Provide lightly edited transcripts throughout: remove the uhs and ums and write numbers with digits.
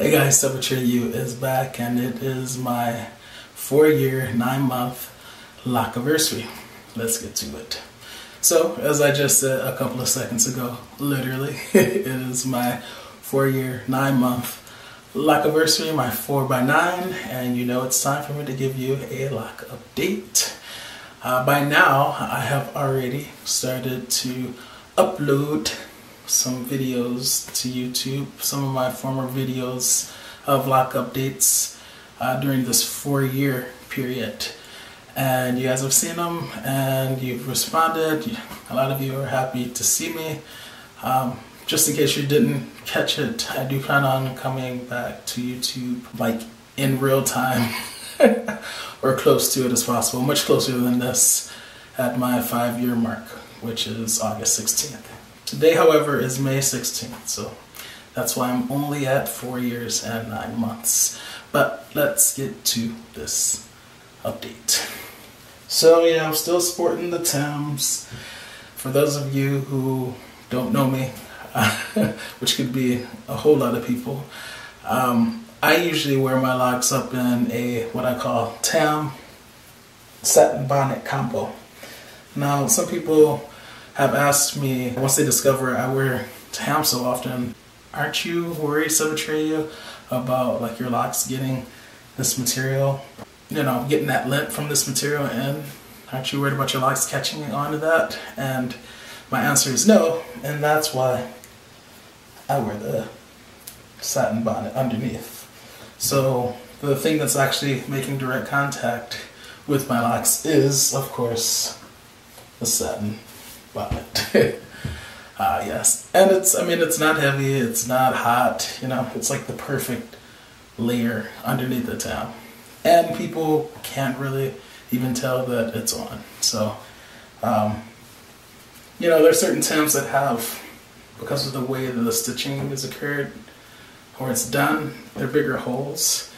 Hey guys, Atreyu is back, and it is my 4-year, 9-month lock anniversary. Let's get to it. So, as I just said a couple of seconds ago, literally, it is my 4-year, 9-month lock anniversary, my 4x9, and you know it's time for me to give you a lock update. By now, I have already started to upload some videos to YouTube, some of my former videos of lock updates during this 4-year period. And you guys have seen them and you've responded. A lot of you are happy to see me. Just in case you didn't catch it, I do plan on coming back to YouTube like in real time or close to it as possible, much closer than this at my 5-year mark, which is August 16th. Today, however, is May 16th, so that's why I'm only at 4 years and 9 months. But let's get to this update. So yeah, I'm still sporting the Timbs. For those of you who don't know me, which could be a whole lot of people, I usually wear my locks up in a what I call Tam Satin Bonnet combo. Now, some people have asked me, once they discover I wear Tam so often, aren't you worried, Atreyu, about like your locks getting this material, you know, getting that lint from this material in? Aren't you worried about your locks catching on to that? And my answer is no, and that's why I wear the satin bonnet underneath. So the thing that's actually making direct contact with my locks is, of course, the satin bonnet. Yes, and it's not heavy, it's not hot, you know, it's like the perfect layer underneath the Tam. And people can't really even tell that it's on. So, you know, there's certain Tams that have, because of the way that the stitching is occurred, or it's done, they're bigger holes.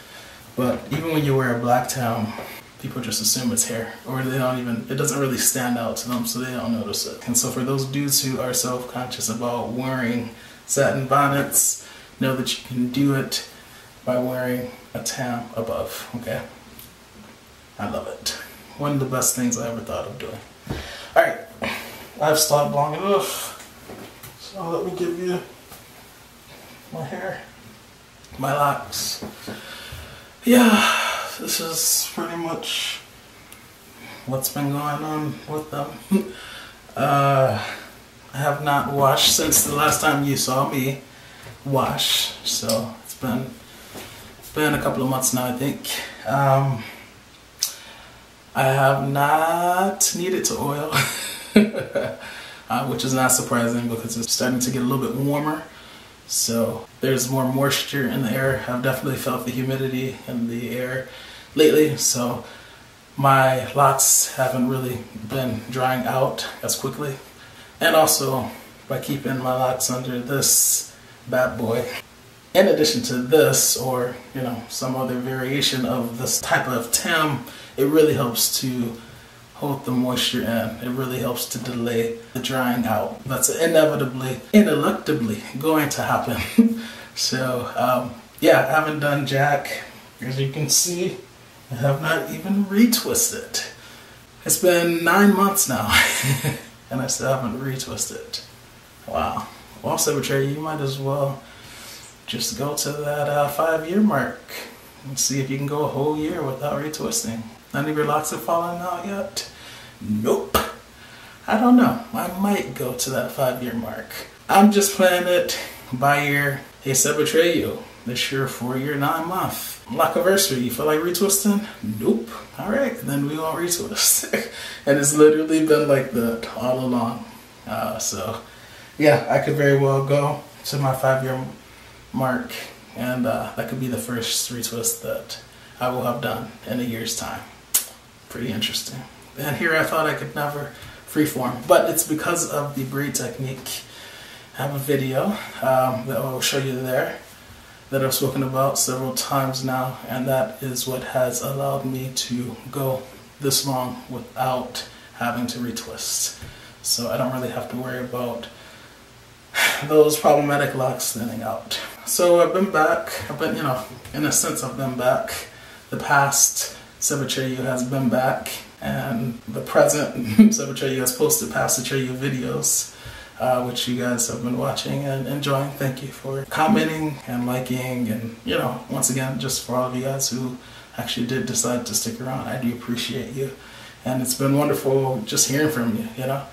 But even when you wear a black Tam, people just assume it's hair, or they don't even, it doesn't really stand out to them, so they don't notice it. And so for those dudes who are self-conscious about wearing satin bonnets, know that you can do it by wearing a Tam above, okay? I love it. One of the best things I ever thought of doing. Alright, I've stopped long enough, so let me give you my hair, my locks. Yeah. This is pretty much what's been going on with them. I have not washed since the last time you saw me wash, so it's been a couple of months now, I think. I have not needed to oil, which is not surprising because it's starting to get a little bit warmer. So there's more moisture in the air. I've definitely felt the humidity in the air lately, so my locks haven't really been drying out as quickly. And also by keeping my locks under this bad boy, in addition to this, or you know, some other variation of this type of Tam, it really helps to hold the moisture in. It really helps to delay the drying out. That's inevitably, ineluctably going to happen. So yeah, I haven't done jack. As you can see, I have not even retwisted. It's been 9 months now and I still haven't retwisted. Wow. Well, Sebbies, you might as well just go to that 5-year mark and see if you can go a whole year without retwisting. None of your locks have fallen out yet? Nope. I don't know. I might go to that 5-year mark. I'm just playing it by ear. Hey, Atreyu, this your 4-year, 9-month lock anniversary. You feel like retwisting? Nope. Alright, then we won't retwist. And it's literally been like that all along. So, yeah, I could very well go to my 5-year mark, and that could be the first retwist that I will have done in a year's time. Pretty interesting. And here I thought I could never freeform, but it's because of the braid technique. I have a video that I will show you there that I've spoken about several times now, and that is what has allowed me to go this long without having to retwist. So I don't really have to worry about those problematic locks thinning out. So I've been back. I've been, you know, in a sense I've been back. The past Atreyu has been back, and the present Atreyu has posted past Atreyu videos, which you guys have been watching and enjoying. Thank you for commenting and liking, and, you know, once again, just for all of you guys who actually did decide to stick around, I do appreciate you. And it's been wonderful just hearing from you, you know.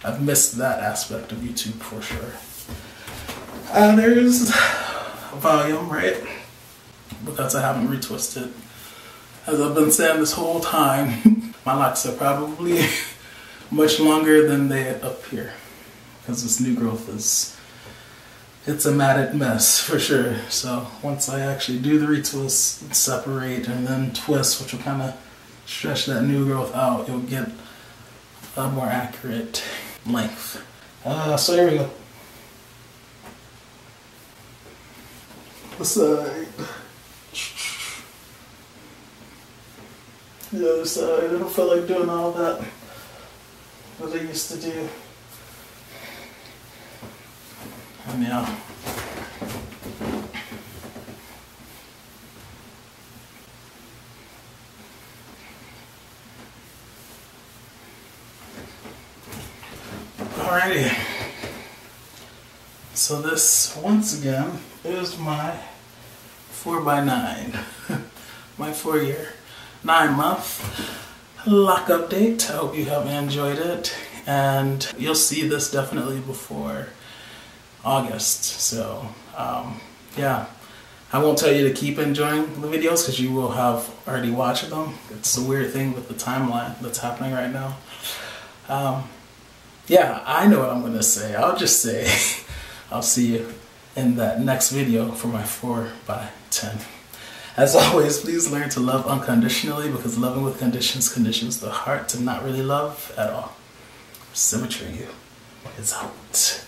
I've missed that aspect of YouTube for sure. There's volume, right? Because I haven't retwisted. As I've been saying this whole time, my locks are probably much longer than they appear. Because this new growth it's a matted mess for sure. So once I actually do the retwist, separate, and then twist, which will kind of stretch that new growth out, you'll get a more accurate length. So here we go. The side. The other side. I don't feel like doing all that I used to do. And yeah. Alrighty. So this, once again, is my 4x9. My 4-year, 9-month lock update. I hope you have enjoyed it. And you'll see this definitely before August. So, yeah. I won't tell you to keep enjoying the videos because you will have already watched them. It's a weird thing with the timeline that's happening right now. Yeah, I know what I'm going to say. I'll just say I'll see you in that next video for my 4x10. As always, please learn to love unconditionally, because loving with conditions conditions the heart to not really love at all. Symmetry is out.